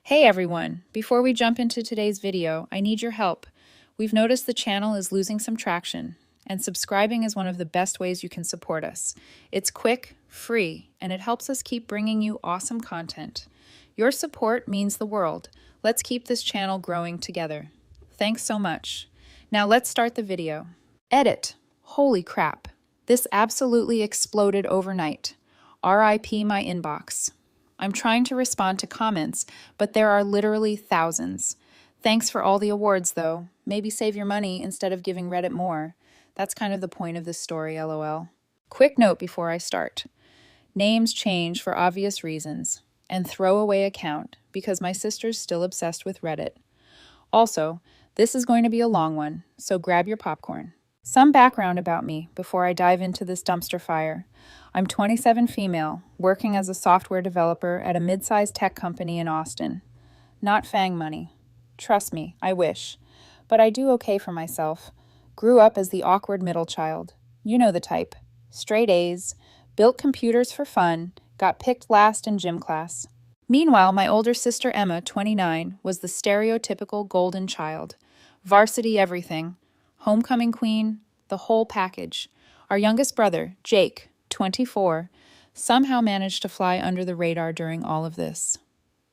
Hey everyone! Before we jump into today's video, I need your help. We've noticed the channel is losing some traction, and subscribing is one of the best ways you can support us. It's quick, free, and it helps us keep bringing you awesome content. Your support means the world. Let's keep this channel growing together. Thanks so much. Now let's start the video. Edit. Holy crap. This absolutely exploded overnight. RIP my inbox. I'm trying to respond to comments, but there are literally thousands. Thanks for all the awards, though. Maybe save your money instead of giving Reddit more. That's kind of the point of this story, lol. Quick note before I start. Names change for obvious reasons, and throwaway account because my sister's still obsessed with Reddit. Also, this is going to be a long one, so grab your popcorn. Some background about me before I dive into this dumpster fire. I'm 27 female, working as a software developer at a mid-sized tech company in Austin. Not FANG money. Trust me, I wish. But I do okay for myself. Grew up as the awkward middle child. You know the type. Straight A's, built computers for fun, got picked last in gym class. Meanwhile, my older sister Emma, 29, was the stereotypical golden child. Varsity everything. Homecoming queen, the whole package. Our youngest brother, Jake, 24, somehow managed to fly under the radar during all of this.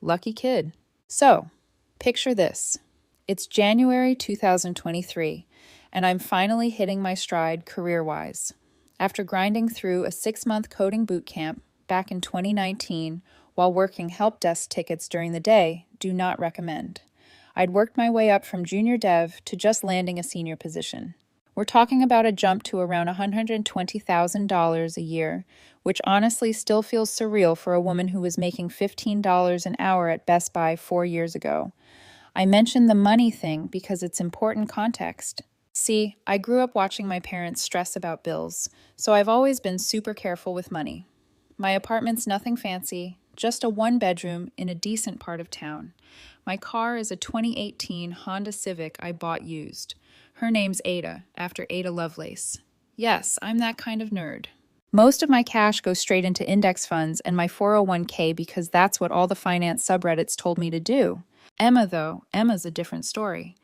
Lucky kid. So, picture this. It's January 2023, and I'm finally hitting my stride career-wise. After grinding through a 6-month coding boot camp back in 2019 while working help desk tickets during the day, do not recommend. I'd worked my way up from junior dev to just landing a senior position. We're talking about a jump to around $120,000 a year, which honestly still feels surreal for a woman who was making $15 an hour at Best Buy 4 years ago. I mention the money thing because it's important context. See, I grew up watching my parents stress about bills, so I've always been super careful with money. My apartment's nothing fancy, just a 1-bedroom in a decent part of town. My car is a 2018 Honda Civic I bought used. Her name's Ada, after Ada Lovelace. Yes, I'm that kind of nerd. Most of my cash goes straight into index funds and my 401k because that's what all the finance subreddits told me to do. Emma's a different story.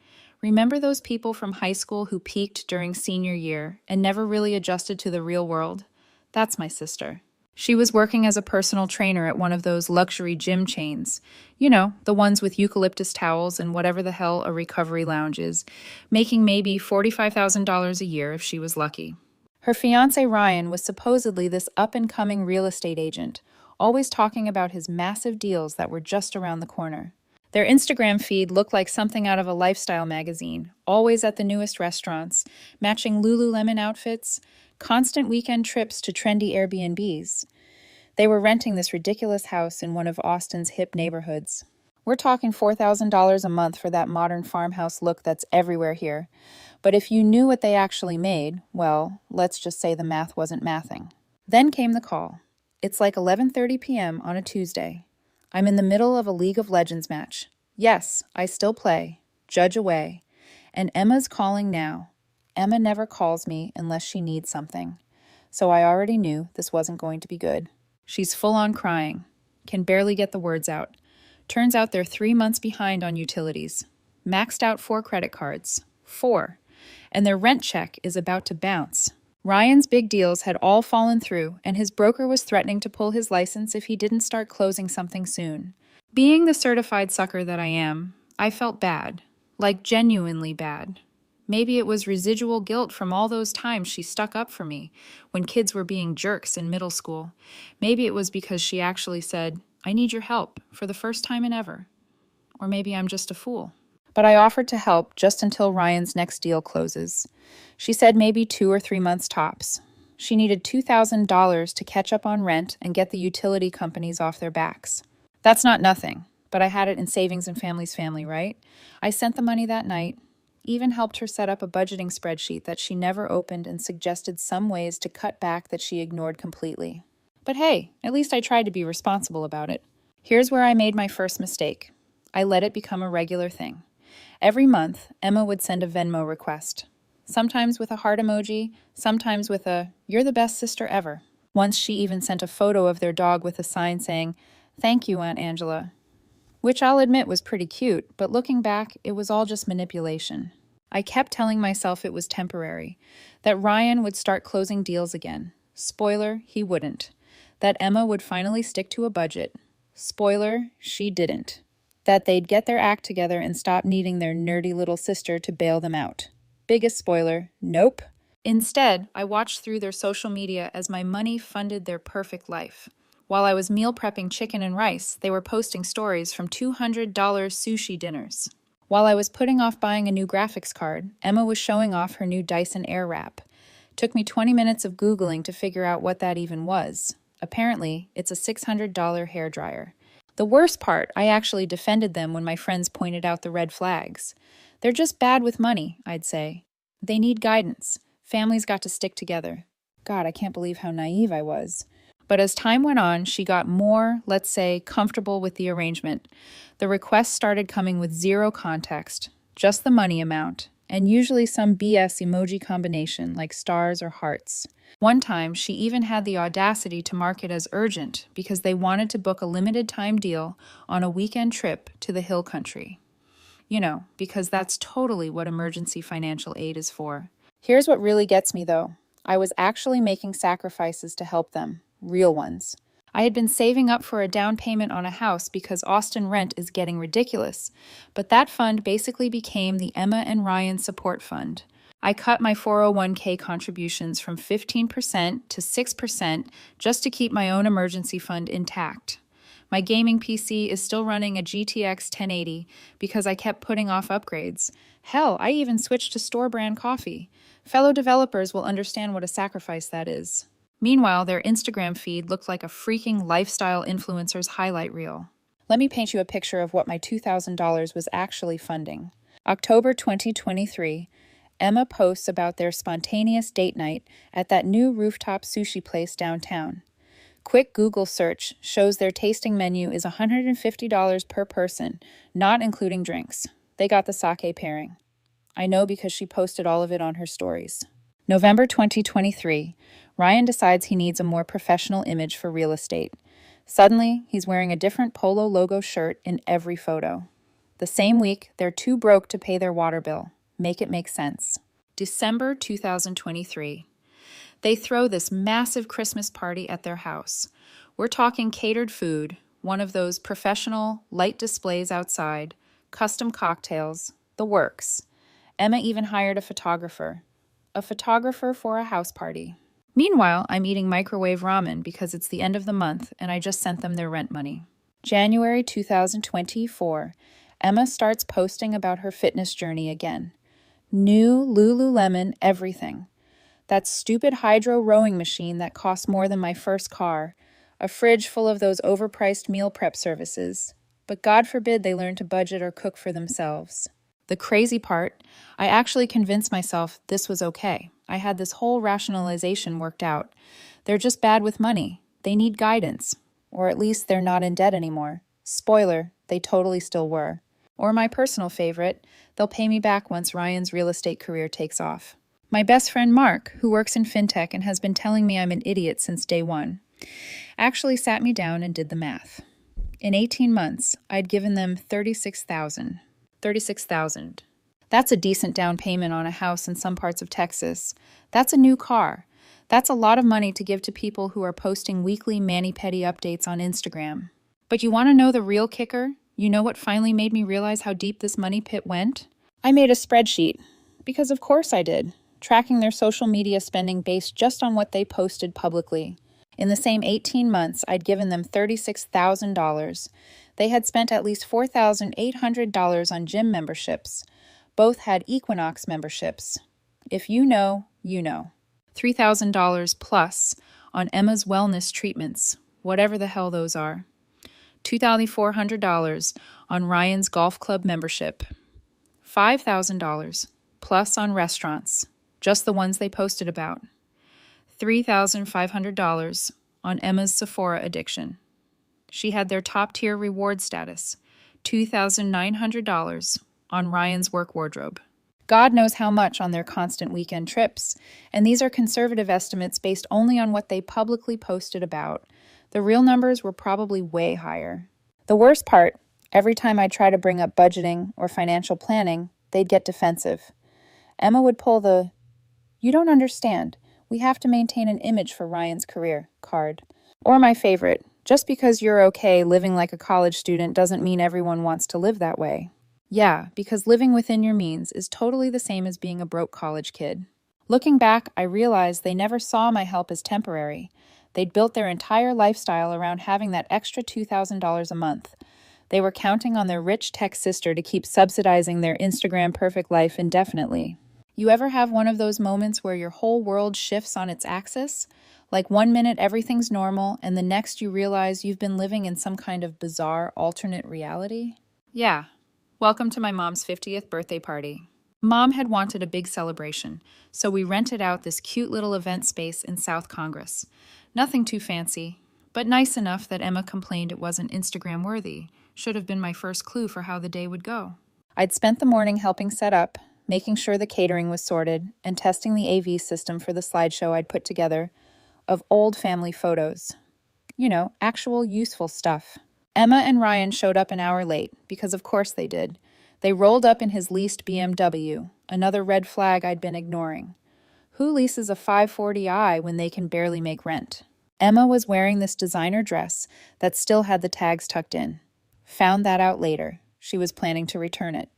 Remember those people from high school who peaked during senior year and never really adjusted to the real world? That's my sister. She was working as a personal trainer at one of those luxury gym chains. You know, the ones with eucalyptus towels and whatever the hell a recovery lounge is, making maybe $45,000 a year if she was lucky. Her fiancé Ryan was supposedly this up-and-coming real estate agent, always talking about his massive deals that were just around the corner. Their Instagram feed looked like something out of a lifestyle magazine, always at the newest restaurants, matching Lululemon outfits, constant weekend trips to trendy Airbnbs. They were renting this ridiculous house in one of Austin's hip neighborhoods. We're talking $4,000 a month for that modern farmhouse look that's everywhere here. But if you knew what they actually made, well, let's just say the math wasn't mathing. Then came the call. It's like 11:30 p.m. on a Tuesday. I'm in the middle of a League of Legends match. Yes, I still play. Judge away. And Emma's calling now. Emma never calls me unless she needs something. So I already knew this wasn't going to be good. She's full on crying. Can barely get the words out. Turns out they're 3 months behind on utilities. Maxed out 4 credit cards. 4. And their rent check is about to bounce. Ryan's big deals had all fallen through, and his broker was threatening to pull his license if he didn't start closing something soon. Being the certified sucker that I am, I felt bad. Like genuinely bad. Maybe it was residual guilt from all those times she stuck up for me when kids were being jerks in middle school. Maybe it was because she actually said, "I need your help," for the first time in ever. Or maybe I'm just a fool. But I offered to help just until Ryan's next deal closes. She said maybe 2 or 3 months tops. She needed $2,000 to catch up on rent and get the utility companies off their backs. That's not nothing, but I had it in savings and family's family, right? I sent the money that night. Even helped her set up a budgeting spreadsheet that she never opened and suggested some ways to cut back that she ignored completely. But hey, at least I tried to be responsible about it. Here's where I made my first mistake. I let it become a regular thing. Every month, Emma would send a Venmo request. Sometimes with a heart emoji, sometimes with a "you're the best sister ever." Once she even sent a photo of their dog with a sign saying, "Thank you, Aunt Angela." which I'll admit was pretty cute, but looking back, it was all just manipulation. I kept telling myself it was temporary, that Ryan would start closing deals again. Spoiler, he wouldn't. That Emma would finally stick to a budget. Spoiler, she didn't. That they'd get their act together and stop needing their nerdy little sister to bail them out. Biggest spoiler, nope. Instead, I watched through their social media as my money funded their perfect life. While I was meal prepping chicken and rice, they were posting stories from $200 sushi dinners. While I was putting off buying a new graphics card, Emma was showing off her new Dyson Airwrap. Took me 20 minutes of Googling to figure out what that even was. Apparently, it's a $600 hairdryer. The worst part, I actually defended them when my friends pointed out the red flags. They're just bad with money, I'd say. They need guidance. Families got to stick together. God, I can't believe how naive I was. But as time went on, she got more, let's say, comfortable with the arrangement. The requests started coming with zero context, just the money amount, and usually some BS emoji combination like stars or hearts. One time, she even had the audacity to mark it as urgent because they wanted to book a limited time deal on a weekend trip to the hill country. You know, because that's totally what emergency financial aid is for. Here's what really gets me, though. I was actually making sacrifices to help them. Real ones. I had been saving up for a down payment on a house because Austin rent is getting ridiculous, but that fund basically became the Emma and Ryan support fund. I cut my 401k contributions from 15% to 6% just to keep my own emergency fund intact. My gaming PC is still running a GTX 1080 because I kept putting off upgrades. Hell, I even switched to store brand coffee. Fellow developers will understand what a sacrifice that is. Meanwhile, their Instagram feed looked like a freaking lifestyle influencer's highlight reel. Let me paint you a picture of what my $2,000 was actually funding. October 2023, Emma posts about their spontaneous date night at that new rooftop sushi place downtown. Quick Google search shows their tasting menu is $150 per person, not including drinks. They got the sake pairing. I know because she posted all of it on her stories. November 2023, Ryan decides he needs a more professional image for real estate. Suddenly, he's wearing a different Polo logo shirt in every photo. The same week, they're too broke to pay their water bill. Make it make sense. December 2023. They throw this massive Christmas party at their house. We're talking catered food, one of those professional, light displays outside, custom cocktails, the works. Emma even hired a photographer. A photographer for a house party. Meanwhile, I'm eating microwave ramen because it's the end of the month and I just sent them their rent money. January 2024, Emma starts posting about her fitness journey again. New Lululemon everything. That stupid hydro rowing machine that cost more than my first car. A fridge full of those overpriced meal prep services. But God forbid they learn to budget or cook for themselves. The crazy part, I actually convinced myself this was okay. I had this whole rationalization worked out. They're just bad with money. They need guidance. Or at least they're not in debt anymore. Spoiler, they totally still were. Or my personal favorite, they'll pay me back once Ryan's real estate career takes off. My best friend Mark, who works in fintech and has been telling me I'm an idiot since day one, actually sat me down and did the math. In 18 months, I'd given them $36,000. $36,000. That's a decent down payment on a house in some parts of Texas. That's a new car. That's a lot of money to give to people who are posting weekly mani-pedi updates on Instagram. But you want to know the real kicker? You know what finally made me realize how deep this money pit went? I made a spreadsheet. Because of course I did. Tracking their social media spending based just on what they posted publicly. In the same 18 months, I'd given them $36,000. They had spent at least $4,800 on gym memberships. Both had Equinox memberships. If you know, you know. $3,000 plus on Emma's wellness treatments, whatever the hell those are. $2,400 on Ryan's golf club membership. $5,000 plus on restaurants, just the ones they posted about. $3,500 on Emma's Sephora addiction. She had their top-tier reward status, $2,900 on Ryan's work wardrobe. God knows how much on their constant weekend trips, and these are conservative estimates based only on what they publicly posted about. The real numbers were probably way higher. The worst part, Every time I'd try to bring up budgeting or financial planning, they'd get defensive. Emma would pull the, "You don't understand. We have to maintain an image for Ryan's career" card. Or my favorite, "Just because you're okay living like a college student doesn't mean everyone wants to live that way." Yeah, because living within your means is totally the same as being a broke college kid. Looking back, I realized they never saw my help as temporary. They'd built their entire lifestyle around having that extra $2,000 a month. They were counting on their rich tech sister to keep subsidizing their Instagram perfect life indefinitely. You ever have one of those moments where your whole world shifts on its axis? Like one minute everything's normal, and the next you realize you've been living in some kind of bizarre alternate reality? Yeah. Welcome to my mom's 50th birthday party. Mom had wanted a big celebration, so we rented out this cute little event space in South Congress. Nothing too fancy, but nice enough that Emma complained it wasn't Instagram worthy. Should have been my first clue for how the day would go. I'd spent the morning helping set up, making sure the catering was sorted, and testing the AV system for the slideshow I'd put together of old family photos. You know, actual useful stuff. Emma and Ryan showed up an hour late, because of course they did. They rolled up in his leased BMW, another red flag I'd been ignoring. Who leases a 540i when they can barely make rent? Emma was wearing this designer dress that still had the tags tucked in. Found that out later. She was planning to return it.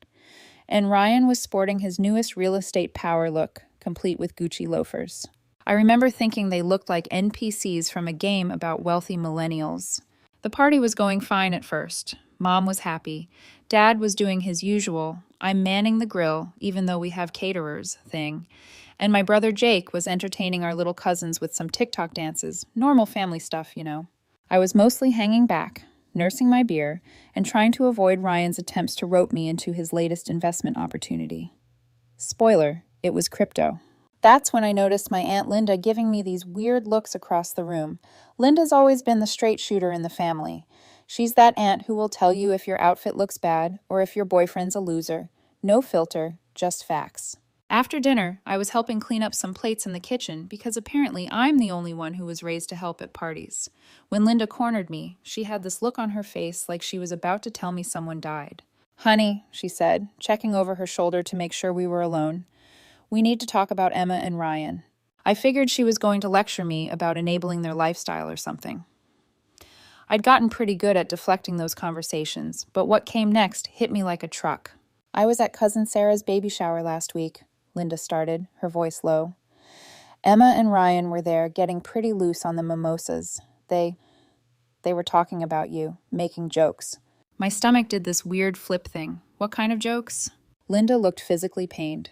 And Ryan was sporting his newest real estate power look, complete with Gucci loafers. I remember thinking they looked like NPCs from a game about wealthy millennials. The party was going fine at first. Mom was happy. Dad was doing his usual, "I'm manning the grill, even though we have caterers" thing. And my brother Jake was entertaining our little cousins with some TikTok dances, normal family stuff, you know. I was mostly hanging back, nursing my beer, and trying to avoid Ryan's attempts to rope me into his latest investment opportunity. Spoiler, it was crypto. That's when I noticed my Aunt Linda giving me these weird looks across the room. Linda's always been the straight shooter in the family. She's that aunt who will tell you if your outfit looks bad or if your boyfriend's a loser. No filter, just facts. After dinner, I was helping clean up some plates in the kitchen because apparently I'm the only one who was raised to help at parties. When Linda cornered me, she had this look on her face like she was about to tell me someone died. "Honey," she said, checking over her shoulder to make sure we were alone, "we need to talk about Emma and Ryan." I figured she was going to lecture me about enabling their lifestyle or something. I'd gotten pretty good at deflecting those conversations, but what came next hit me like a truck. "I was at Cousin Sarah's baby shower last week," Linda started, her voice low. "Emma and Ryan were there getting pretty loose on the mimosas. They were talking about you, making jokes." My stomach did this weird flip thing. What kind of jokes? Linda looked physically pained.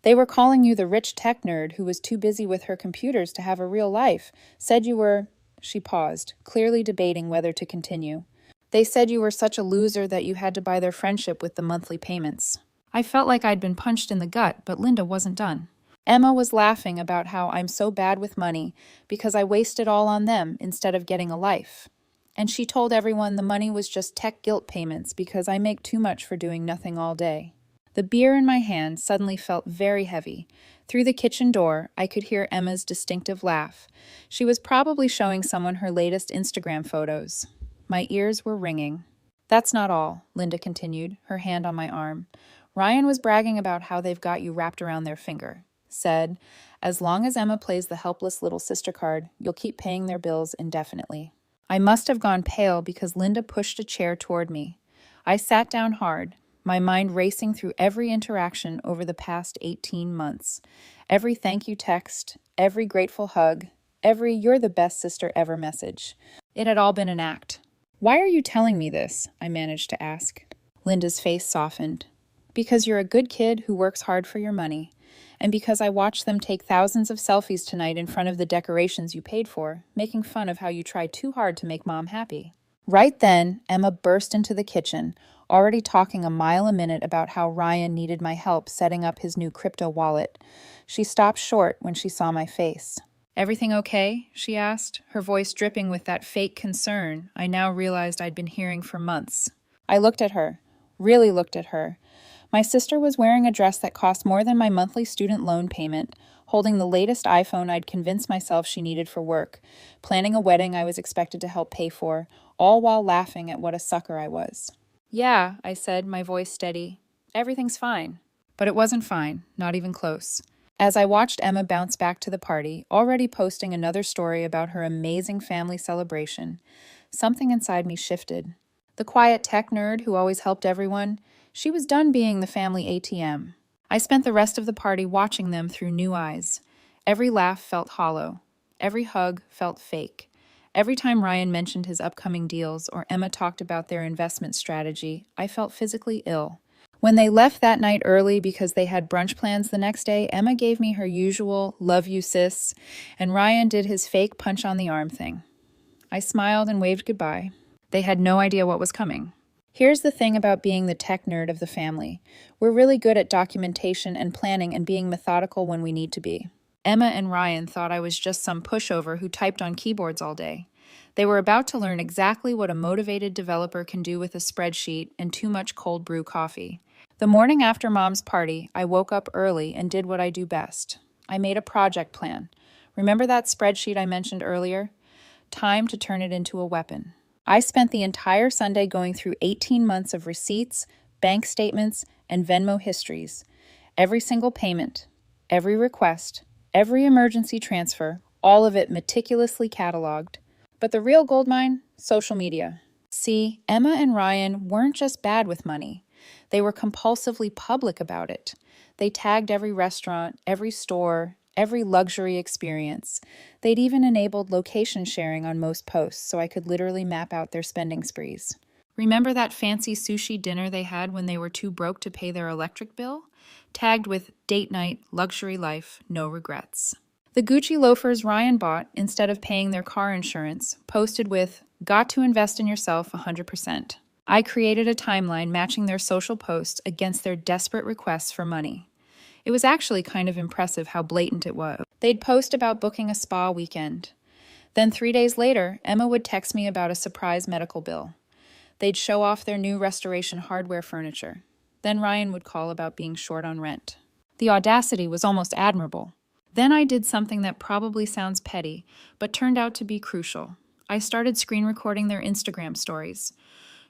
"They were calling you the rich tech nerd who was too busy with her computers to have a real life. Said you were..." She paused, clearly debating whether to continue. "They said you were such a loser that you had to buy their friendship with the monthly payments." I felt like I'd been punched in the gut, but Linda wasn't done. Emma was laughing about how I'm so bad with money because I waste it all on them instead of getting a life. And she told everyone the money was just tech guilt payments because I make too much for doing nothing all day. The beer in my hand suddenly felt very heavy. Through the kitchen door, I could hear Emma's distinctive laugh. She was probably showing someone her latest Instagram photos. My ears were ringing. "That's not all," Linda continued, her hand on my arm. "Ryan was bragging about how they've got you wrapped around their finger. Said, as long as Emma plays the helpless little sister card, you'll keep paying their bills indefinitely." I must have gone pale because Linda pushed a chair toward me. I sat down hard, my mind racing through every interaction over the past 18 months. Every thank you text, every grateful hug, every "you're the best sister ever" message. It had all been an act. "Why are you telling me this?" I managed to ask. Linda's face softened. "Because you're a good kid who works hard for your money, and because I watched them take thousands of selfies tonight in front of the decorations you paid for, making fun of how you tried too hard to make Mom happy." Right then, Emma burst into the kitchen, already talking a mile a minute about how Ryan needed my help setting up his new crypto wallet. She stopped short when she saw my face. "Everything okay?" she asked, her voice dripping with that fake concern I now realized I'd been hearing for months. I looked at her, really looked at her. My sister was wearing a dress that cost more than my monthly student loan payment, holding the latest iPhone I'd convinced myself she needed for work, planning a wedding I was expected to help pay for, all while laughing at what a sucker I was. Yeah, I said, my voice steady. Everything's fine. But it wasn't fine, not even close. As I watched Emma bounce back to the party, already posting another story about her amazing family celebration, something inside me shifted. The quiet tech nerd who always helped everyone, she was done being the family ATM. I spent the rest of the party watching them through new eyes. Every laugh felt hollow. Every hug felt fake. Every time Ryan mentioned his upcoming deals or Emma talked about their investment strategy, I felt physically ill. When they left that night early because they had brunch plans the next day, Emma gave me her usual "love you, sis," and Ryan did his fake punch on the arm thing. I smiled and waved goodbye. They had no idea what was coming. Here's the thing about being the tech nerd of the family. We're really good at documentation and planning and being methodical when we need to be. Emma and Ryan thought I was just some pushover who typed on keyboards all day. They were about to learn exactly what a motivated developer can do with a spreadsheet and too much cold brew coffee. The morning after Mom's party, I woke up early and did what I do best. I made a project plan. Remember that spreadsheet I mentioned earlier? Time to turn it into a weapon. I spent the entire Sunday going through 18 months of receipts, bank statements, and Venmo histories. Every single payment, every request, every emergency transfer, all of it meticulously cataloged. But the real goldmine? Social media. See, Emma and Ryan weren't just bad with money. They were compulsively public about it. They tagged every restaurant, every store, every luxury experience. They'd even enabled location sharing on most posts so I could literally map out their spending sprees. Remember that fancy sushi dinner they had when they were too broke to pay their electric bill? Tagged with "date night, luxury life, no regrets." The Gucci loafers Ryan bought, instead of paying their car insurance, posted with "got to invest in yourself 100%. I created a timeline matching their social posts against their desperate requests for money. It was actually kind of impressive how blatant it was. They'd post about booking a spa weekend. Then 3 days later, Emma would text me about a surprise medical bill. They'd show off their new restoration hardware furniture. Then Ryan would call about being short on rent. The audacity was almost admirable. Then I did something that probably sounds petty, but turned out to be crucial. I started screen recording their Instagram stories.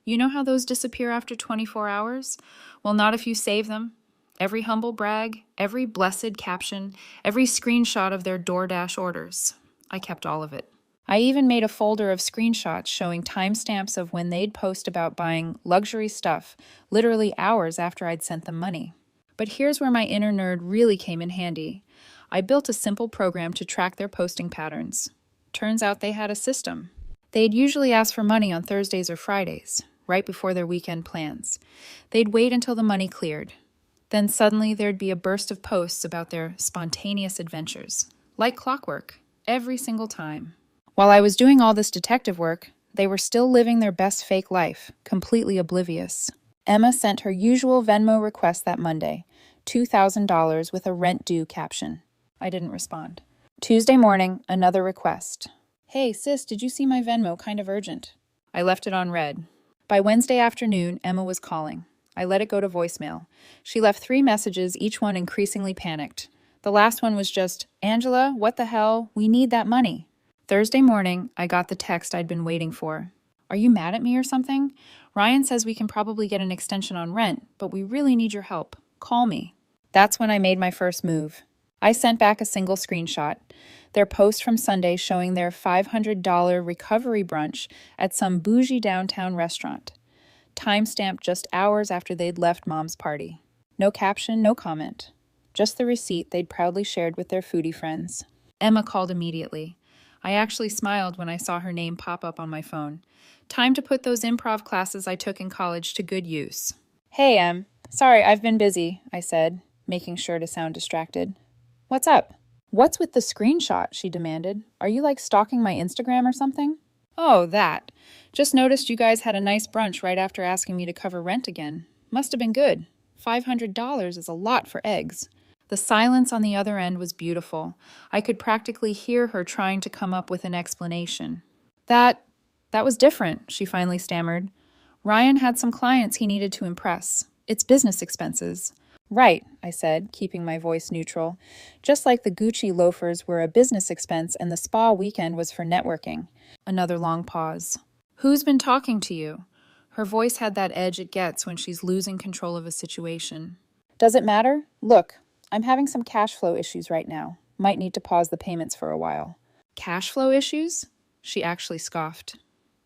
You know how those disappear after 24 hours? Well, not if you save them. Every humble brag, every blessed caption, every screenshot of their DoorDash orders. I kept all of it. I even made a folder of screenshots showing timestamps of when they'd post about buying luxury stuff, literally hours after I'd sent them money. But here's where my inner nerd really came in handy. I built a simple program to track their posting patterns. Turns out they had a system. They'd usually ask for money on Thursdays or Fridays, right before their weekend plans. They'd wait until the money cleared. Then suddenly there'd be a burst of posts about their spontaneous adventures. Like clockwork, every single time. While I was doing all this detective work, they were still living their best fake life, completely oblivious. Emma sent her usual Venmo request that Monday, $2,000 with a rent due caption. I didn't respond. Tuesday morning, another request. Hey, sis, did you see my Venmo? Kind of urgent. I left it on red. By Wednesday afternoon, Emma was calling. I let it go to voicemail. She left 3 messages, each one increasingly panicked. The last one was just, "Angela, what the hell? We need that money." Thursday morning, I got the text I'd been waiting for. "Are you mad at me or something? Ryan says we can probably get an extension on rent, but we really need your help. Call me." That's when I made my first move. I sent back a single screenshot. Their post from Sunday showing their $500 recovery brunch at some bougie downtown restaurant. Timestamped just hours after they'd left Mom's party. No caption, no comment. Just the receipt they'd proudly shared with their foodie friends. Emma called immediately. I actually smiled when I saw her name pop up on my phone. Time to put those improv classes I took in college to good use. "Hey, Em. Sorry, I've been busy," I said, making sure to sound distracted. "What's up?" "What's with the screenshot?" she demanded. "Are you like stalking my Instagram or something?" "Oh, that. Just noticed you guys had a nice brunch right after asking me to cover rent again. Must have been good. $500 is a lot for eggs." The silence on the other end was beautiful. I could practically hear her trying to come up with an explanation. That was different," she finally stammered. "Ryan had some clients he needed to impress. It's business expenses." "Right," I said, keeping my voice neutral. Just like the Gucci loafers were a business expense and the spa weekend was for networking. Another long pause. "Who's been talking to you? Her voice had that edge it gets when she's losing control of a situation. Does it matter? Look, I'm having some cash flow issues right now. Might need to pause the payments for a while. Cash flow issues? She actually scoffed.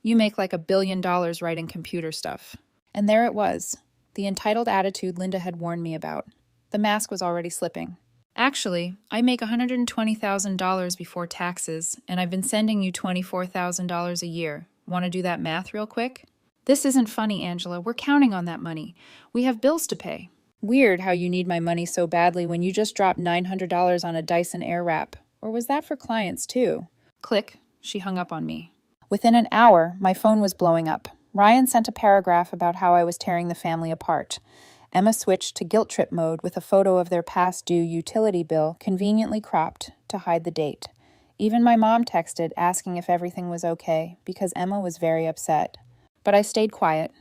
You make like $1 billion writing computer stuff. And there it was, the entitled attitude Linda had warned me about. The mask was already slipping. Actually, I make $120,000 before taxes, and I've been sending you $24,000 a year. Want to do that math real quick? This isn't funny, Angela. We're counting on that money. We have bills to pay. Weird how you need my money so badly when you just dropped $900 on a Dyson Airwrap. Or was that for clients, too? Click. She hung up on me. Within an hour, my phone was blowing up. Ryan sent a paragraph about how I was tearing the family apart. Emma switched to guilt trip mode with a photo of their past due utility bill conveniently cropped to hide the date. Even my mom texted asking if everything was okay because Emma was very upset. But I stayed quiet,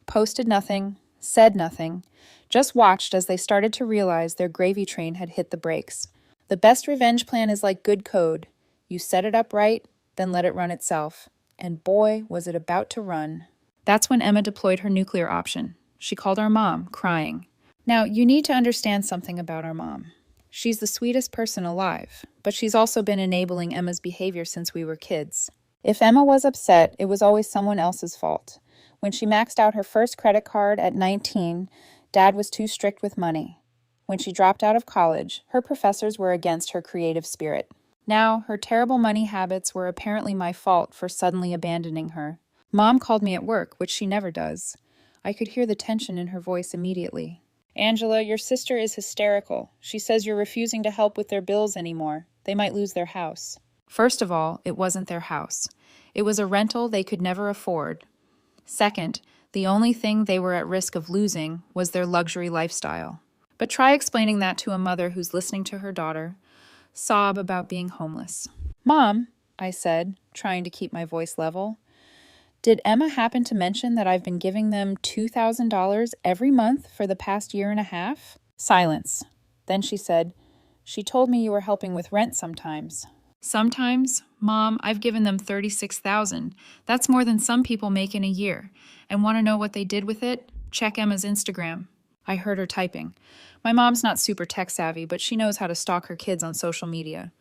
posted nothing, said nothing, just watched as they started to realize their gravy train had hit the brakes. The best revenge plan is like good code. You set it up right, then let it run itself. And boy, was it about to run. That's when Emma deployed her nuclear option. She called our mom, crying. Now, you need to understand something about our mom. She's the sweetest person alive, but she's also been enabling Emma's behavior since we were kids. If Emma was upset, it was always someone else's fault. When she maxed out her first credit card at 19, Dad was too strict with money. When she dropped out of college, her professors were against her creative spirit. Now, her terrible money habits were apparently my fault for suddenly abandoning her. Mom called me at work, which she never does. I could hear the tension in her voice immediately. Angela, your sister is hysterical. She says you're refusing to help with their bills anymore. They might lose their house. First of all, it wasn't their house. It was a rental they could never afford. Second, the only thing they were at risk of losing was their luxury lifestyle. But try explaining that to a mother who's listening to her daughter sob about being homeless. Mom, I said, trying to keep my voice level, did Emma happen to mention that I've been giving them $2,000 every month for the past year and a half? Silence. Then she said, she told me you were helping with rent sometimes. Sometimes? Mom, I've given them $36,000. That's more than some people make in a year. And want to know what they did with it? Check Emma's Instagram. I heard her typing. My mom's not super tech savvy, but she knows how to stalk her kids on social media.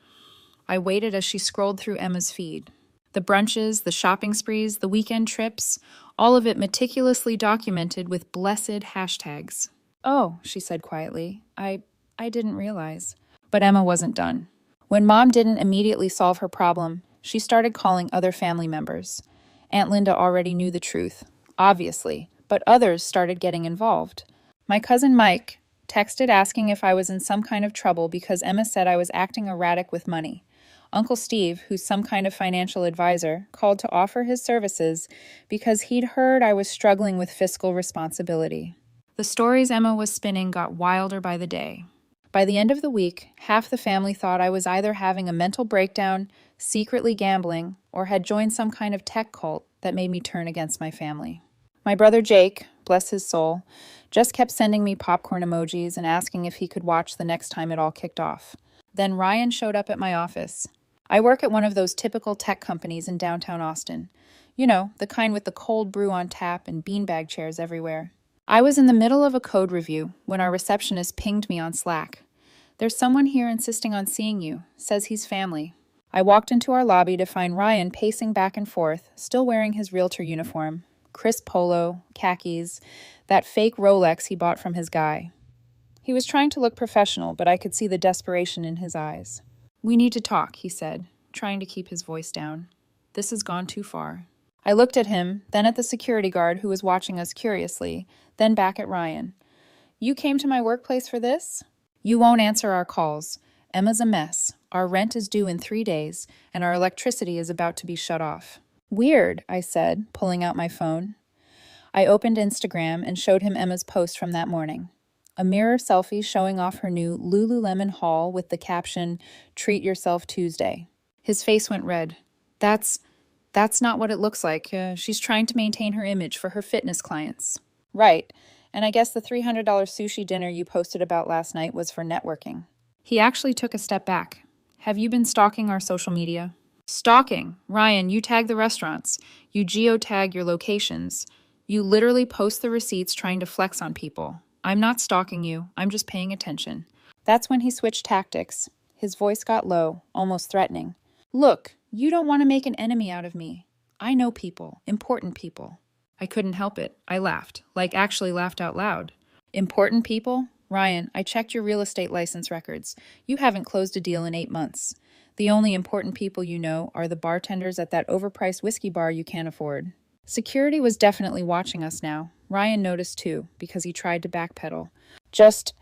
I waited as she scrolled through Emma's feed. The brunches, the shopping sprees, the weekend trips, all of it meticulously documented with blessed hashtags. Oh, she said quietly, I didn't realize. But Emma wasn't done. When Mom didn't immediately solve her problem, she started calling other family members. Aunt Linda already knew the truth, obviously, but others started getting involved. My cousin Mike texted asking if I was in some kind of trouble because Emma said I was acting erratic with money. Uncle Steve, who's some kind of financial advisor, called to offer his services because he'd heard I was struggling with fiscal responsibility. The stories Emma was spinning got wilder by the day. By the end of the week, half the family thought I was either having a mental breakdown, secretly gambling, or had joined some kind of tech cult that made me turn against my family. My brother Jake, bless his soul, just kept sending me popcorn emojis and asking if he could watch the next time it all kicked off. Then Ryan showed up at my office. I work at one of those typical tech companies in downtown Austin. You know, the kind with the cold brew on tap and beanbag chairs everywhere. I was in the middle of a code review when our receptionist pinged me on Slack. There's someone here insisting on seeing you, says he's family. I walked into our lobby to find Ryan pacing back and forth, still wearing his realtor uniform. Crisp polo, khakis, that fake Rolex he bought from his guy. He was trying to look professional, but I could see the desperation in his eyes. We need to talk, he said, trying to keep his voice down. This has gone too far. I looked at him, then at the security guard who was watching us curiously, then back at Ryan. You came to my workplace for this? You won't answer our calls. Emma's a mess. Our rent is due in 3 days, and our electricity is about to be shut off. Weird, I said, pulling out my phone. I opened Instagram and showed him Emma's post from that morning. A mirror selfie showing off her new Lululemon haul with the caption, "Treat Yourself Tuesday." His face went red. That's not what it looks like. She's trying to maintain her image for her fitness clients. Right. And I guess the $300 sushi dinner you posted about last night was for networking. He actually took a step back. Have you been stalking our social media? Stalking? Ryan, you tag the restaurants. You geotag your locations. You literally post the receipts trying to flex on people. I'm not stalking you, I'm just paying attention. That's when he switched tactics. His voice got low, almost threatening. Look, you don't want to make an enemy out of me. I know people, important people. I couldn't help it. I laughed, like actually laughed out loud. Important people? Ryan, I checked your real estate license records. You haven't closed a deal in 8 months. The only important people you know are the bartenders at that overpriced whiskey bar you can't afford. Security was definitely watching us now. Ryan noticed too, because he tried to backpedal. Just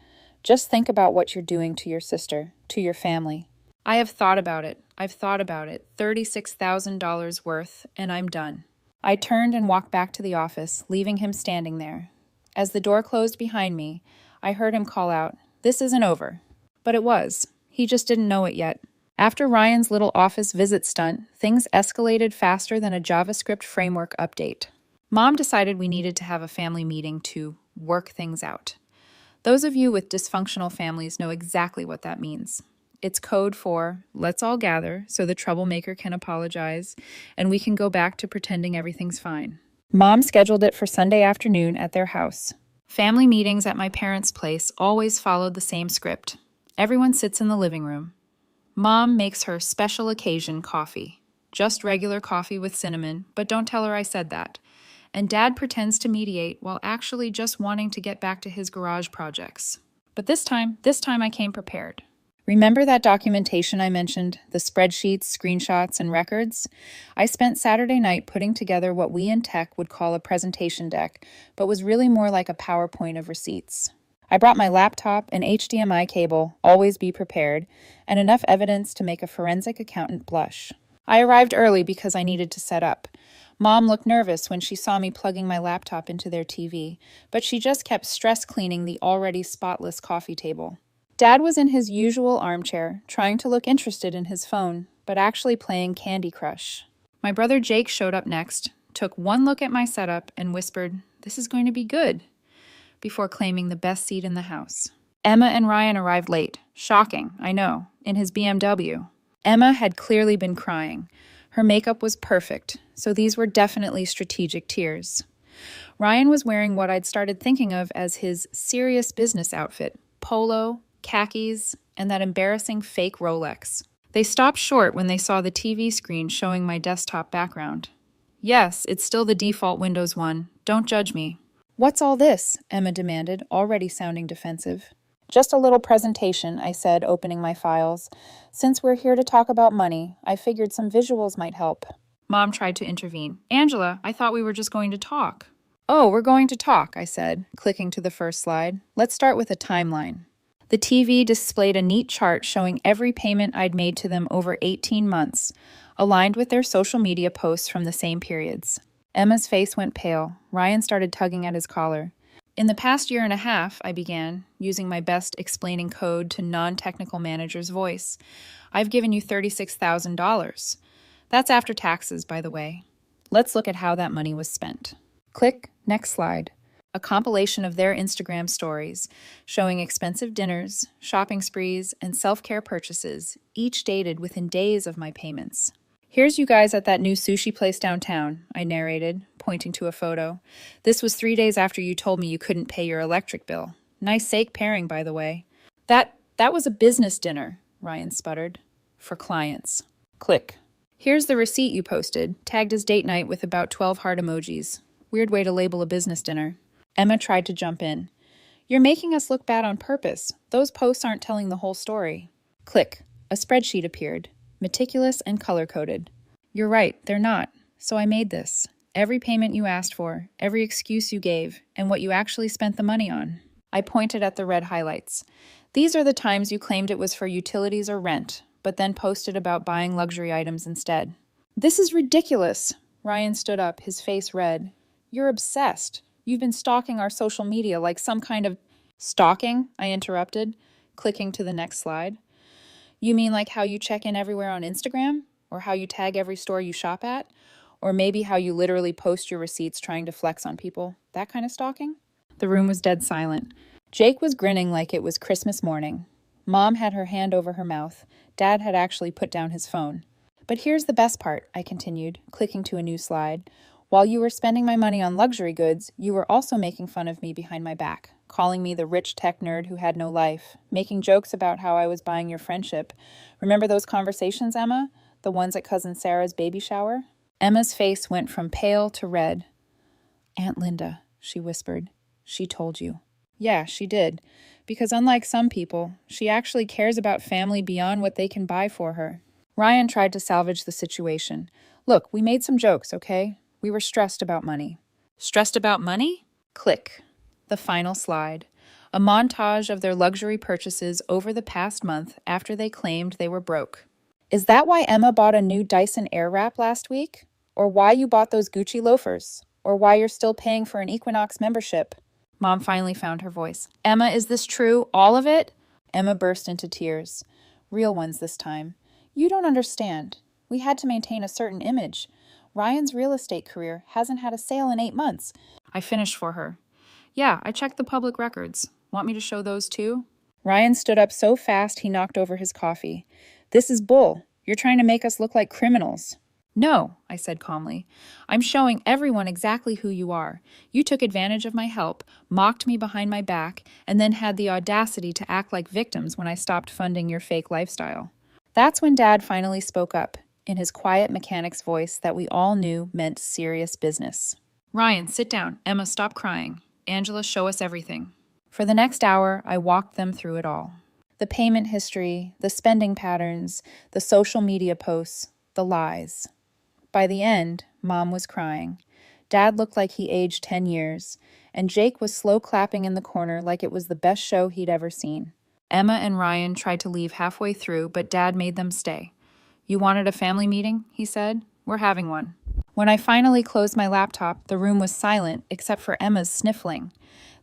think about what you're doing to your sister, to your family. I have thought about it. I've thought about it. $36,000 worth, and I'm done. I turned and walked back to the office, leaving him standing there. As the door closed behind me, I heard him call out, "This isn't over." But it was. He just didn't know it yet. After Ryan's little office visit stunt, things escalated faster than a JavaScript framework update. Mom decided we needed to have a family meeting to work things out. Those of you with dysfunctional families know exactly what that means. It's code for, let's all gather so the troublemaker can apologize and we can go back to pretending everything's fine. Mom scheduled it for Sunday afternoon at their house. Family meetings at my parents' place always followed the same script. Everyone sits in the living room. Mom makes her special occasion coffee. Just regular coffee with cinnamon, but don't tell her I said that. And Dad pretends to mediate while actually just wanting to get back to his garage projects. But this time I came prepared. Remember that documentation I mentioned, the spreadsheets, screenshots, and records? I spent Saturday night putting together what we in tech would call a presentation deck, but was really more like a PowerPoint of receipts. I brought my laptop, an HDMI cable, always be prepared, and enough evidence to make a forensic accountant blush. I arrived early because I needed to set up. Mom looked nervous when she saw me plugging my laptop into their TV, but she just kept stress cleaning the already spotless coffee table. Dad was in his usual armchair, trying to look interested in his phone, but actually playing Candy Crush. My brother Jake showed up next, took one look at my setup, and whispered, "This is going to be good," before claiming the best seat in the house. Emma and Ryan arrived late. Shocking, I know, in his BMW. Emma had clearly been crying. Her makeup was perfect, so these were definitely strategic tears. Ryan was wearing what I'd started thinking of as his serious business outfit, polo, khakis, and that embarrassing fake Rolex. They stopped short when they saw the TV screen showing my desktop background. Yes, it's still the default Windows 1. Don't judge me. What's all this? Emma demanded, already sounding defensive. Just a little presentation, I said, opening my files. Since we're here to talk about money, I figured some visuals might help. Mom tried to intervene. Angela, I thought we were just going to talk. Oh, we're going to talk, I said, clicking to the first slide. Let's start with a timeline. The TV displayed a neat chart showing every payment I'd made to them over 18 months, aligned with their social media posts from the same periods. Emma's face went pale. Ryan started tugging at his collar. In the past year and a half, I began, using my best explaining code to non-technical manager's voice. I've given you $36,000. That's after taxes, by the way. Let's look at how that money was spent. Click, next slide. A compilation of their Instagram stories, showing expensive dinners, shopping sprees, and self-care purchases, each dated within days of my payments. Here's you guys at that new sushi place downtown, I narrated, pointing to a photo. This was 3 days after you told me you couldn't pay your electric bill. Nice steak pairing, by the way. That was a business dinner, Ryan sputtered. For clients. Click. Here's the receipt you posted, tagged as date night with about 12 heart emojis. Weird way to label a business dinner. Emma tried to jump in. You're making us look bad on purpose. Those posts aren't telling the whole story. Click. A spreadsheet appeared, meticulous and color-coded. You're right, they're not. So I made this. Every payment you asked for, every excuse you gave, and what you actually spent the money on. I pointed at the red highlights. These are the times you claimed it was for utilities or rent, but then posted about buying luxury items instead. This is ridiculous. Ryan stood up, his face red. You're obsessed. You've been stalking our social media like some kind of... Stalking? I interrupted, clicking to the next slide. You mean like how you check in everywhere on Instagram? Or how you tag every store you shop at? Or maybe how you literally post your receipts trying to flex on people? That kind of stalking? The room was dead silent. Jake was grinning like it was Christmas morning. Mom had her hand over her mouth. Dad had actually put down his phone. But here's the best part, I continued, clicking to a new slide. While you were spending my money on luxury goods, you were also making fun of me behind my back, calling me the rich tech nerd who had no life, making jokes about how I was buying your friendship. Remember those conversations, Emma? The ones at Cousin Sarah's baby shower? Emma's face went from pale to red. Aunt Linda, she whispered. She told you. Yeah, she did. Because unlike some people, she actually cares about family beyond what they can buy for her. Ryan tried to salvage the situation. Look, we made some jokes, okay? We were stressed about money. Stressed about money? Click. The final slide. A montage of their luxury purchases over the past month after they claimed they were broke. Is that why Emma bought a new Dyson Airwrap last week? Or why you bought those Gucci loafers? Or why you're still paying for an Equinox membership? Mom finally found her voice. Emma, is this true? All of it? Emma burst into tears. Real ones this time. You don't understand. We had to maintain a certain image. Ryan's real estate career hasn't had a sale in 8 months. I finished for her. Yeah, I checked the public records. Want me to show those too? Ryan stood up so fast he knocked over his coffee. This is bull. You're trying to make us look like criminals. No, I said calmly. I'm showing everyone exactly who you are. You took advantage of my help, mocked me behind my back, and then had the audacity to act like victims when I stopped funding your fake lifestyle. That's when Dad finally spoke up, in his quiet mechanic's voice that we all knew meant serious business. Ryan, sit down. Emma, stop crying. Angela, show us everything. For the next hour, I walked them through it all. The payment history, the spending patterns, the social media posts, the lies. By the end, Mom was crying. Dad looked like he aged 10 years, and Jake was slow clapping in the corner like it was the best show he'd ever seen. Emma and Ryan tried to leave halfway through, but Dad made them stay. You wanted a family meeting, he said. We're having one. When I finally closed my laptop, the room was silent except for Emma's sniffling.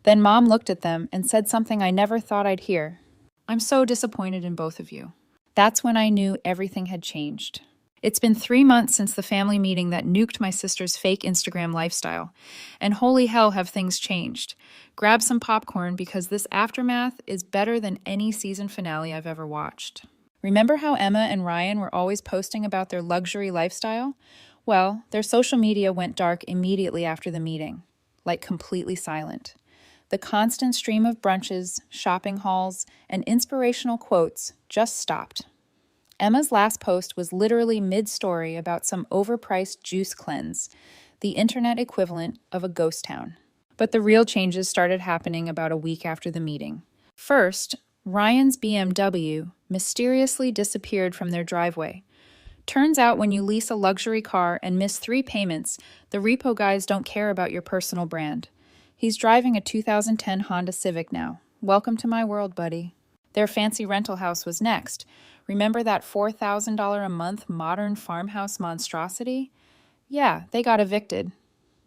Then Mom looked at them and said something I never thought I'd hear. I'm so disappointed in both of you. That's when I knew everything had changed. It's been 3 months since the family meeting that nuked my sister's fake Instagram lifestyle. And holy hell have things changed. Grab some popcorn because this aftermath is better than any season finale I've ever watched. Remember how Emma and Ryan were always posting about their luxury lifestyle? Well, their social media went dark immediately after the meeting, like completely silent. The constant stream of brunches, shopping hauls, and inspirational quotes just stopped. Emma's last post was literally mid-story about some overpriced juice cleanse, the internet equivalent of a ghost town. But the real changes started happening about a week after the meeting. First, Ryan's BMW mysteriously disappeared from their driveway. Turns out when you lease a luxury car and miss 3 payments, the repo guys don't care about your personal brand. He's driving a 2010 Honda Civic now. Welcome to my world, buddy. Their fancy rental house was next. Remember that $4,000 a month modern farmhouse monstrosity? Yeah, they got evicted.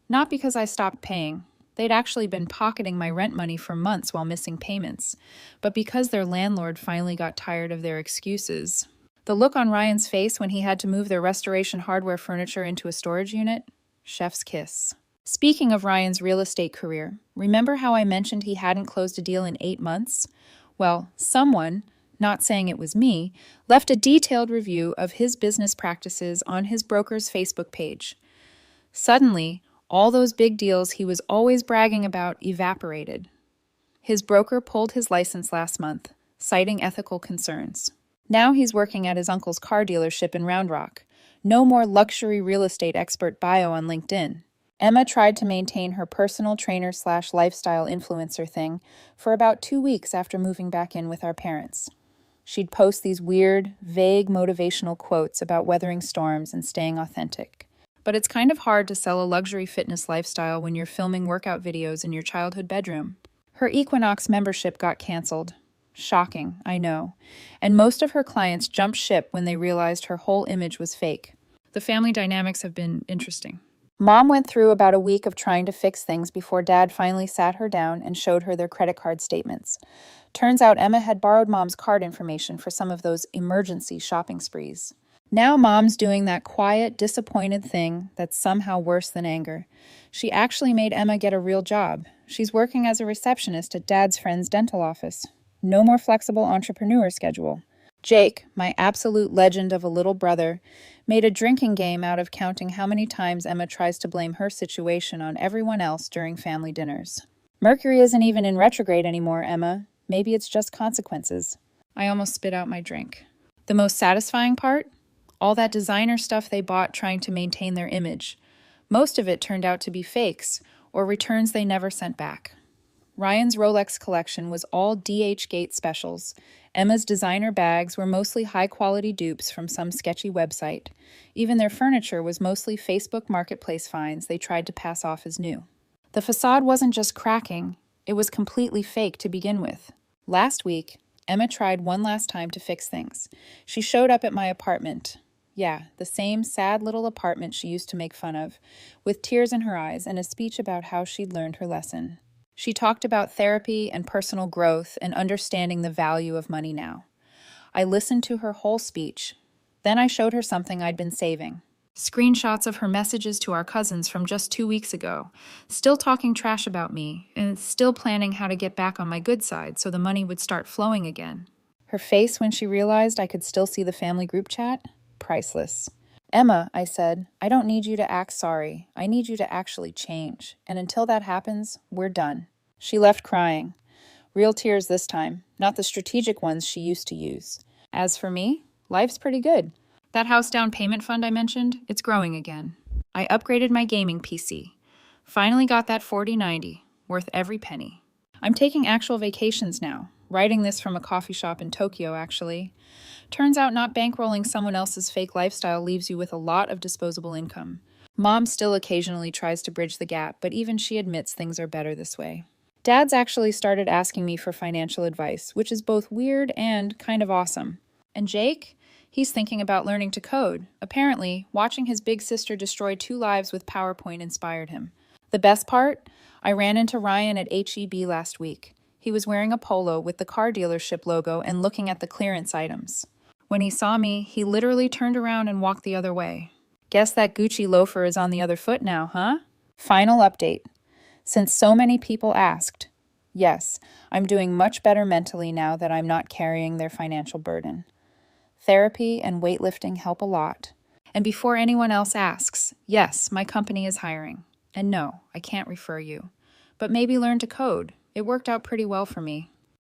Not because I stopped paying. They'd actually been pocketing my rent money for months while missing payments, but because their landlord finally got tired of their excuses. The look on Ryan's face when he had to move their restoration hardware furniture into a storage unit? Chef's kiss. Speaking of Ryan's real estate career, remember how I mentioned he hadn't closed a deal in 8 months? Well, someone, not saying it was me, left a detailed review of his business practices on his broker's Facebook page. Suddenly, all those big deals he was always bragging about evaporated. His broker pulled his license last month, citing ethical concerns. Now he's working at his uncle's car dealership in Round Rock. No more luxury real estate expert bio on LinkedIn. Emma tried to maintain her personal trainer/lifestyle influencer thing for about 2 weeks after moving back in with our parents. She'd post these weird, vague motivational quotes about weathering storms and staying authentic. But it's kind of hard to sell a luxury fitness lifestyle when you're filming workout videos in your childhood bedroom. Her Equinox membership got canceled. Shocking, I know. And most of her clients jumped ship when they realized her whole image was fake. The family dynamics have been interesting. Mom went through about a week of trying to fix things before Dad finally sat her down and showed her their credit card statements. Turns out Emma had borrowed Mom's card information for some of those emergency shopping sprees. Now Mom's doing that quiet, disappointed thing that's somehow worse than anger. She actually made Emma get a real job. She's working as a receptionist at Dad's friend's dental office. No more flexible entrepreneur schedule. Jake, my absolute legend of a little brother, made a drinking game out of counting how many times Emma tries to blame her situation on everyone else during family dinners. Mercury isn't even in retrograde anymore, Emma. Maybe it's just consequences. I almost spit out my drink. The most satisfying part? All that designer stuff they bought trying to maintain their image. Most of it turned out to be fakes, or returns they never sent back. Ryan's Rolex collection was all DH Gate specials. Emma's designer bags were mostly high-quality dupes from some sketchy website. Even their furniture was mostly Facebook Marketplace finds they tried to pass off as new. The facade wasn't just cracking, it was completely fake to begin with. Last week, Emma tried one last time to fix things. She showed up at my apartment. Yeah, the same sad little apartment she used to make fun of, with tears in her eyes and a speech about how she'd learned her lesson. She talked about therapy and personal growth and understanding the value of money now. I listened to her whole speech. Then I showed her something I'd been saving. Screenshots of her messages to our cousins from just 2 weeks ago, still talking trash about me, and still planning how to get back on my good side so the money would start flowing again. Her face when she realized I could still see the family group chat? Priceless. Emma, I said, I don't need you to act sorry. I need you to actually change. And until that happens, we're done. She left crying. Real tears this time, not the strategic ones she used to use. As for me, life's pretty good. That house down payment fund I mentioned, it's growing again. I upgraded my gaming PC. Finally got that 4090, worth every penny. I'm taking actual vacations now, writing this from a coffee shop in Tokyo, actually. Turns out not bankrolling someone else's fake lifestyle leaves you with a lot of disposable income. Mom still occasionally tries to bridge the gap, but even she admits things are better this way. Dad's actually started asking me for financial advice, which is both weird and kind of awesome. And Jake? He's thinking about learning to code. Apparently, watching his big sister destroy 2 lives with PowerPoint inspired him. The best part? I ran into Ryan at H-E-B last week. He was wearing a polo with the car dealership logo and looking at the clearance items. When he saw me, he literally turned around and walked the other way. Guess that Gucci loafer is on the other foot now, huh? Final update. Since so many people asked, yes, I'm doing much better mentally now that I'm not carrying their financial burden. Therapy and weightlifting help a lot. And before anyone else asks, yes, my company is hiring. And no, I can't refer you. But maybe learn to code. It worked out pretty well for me.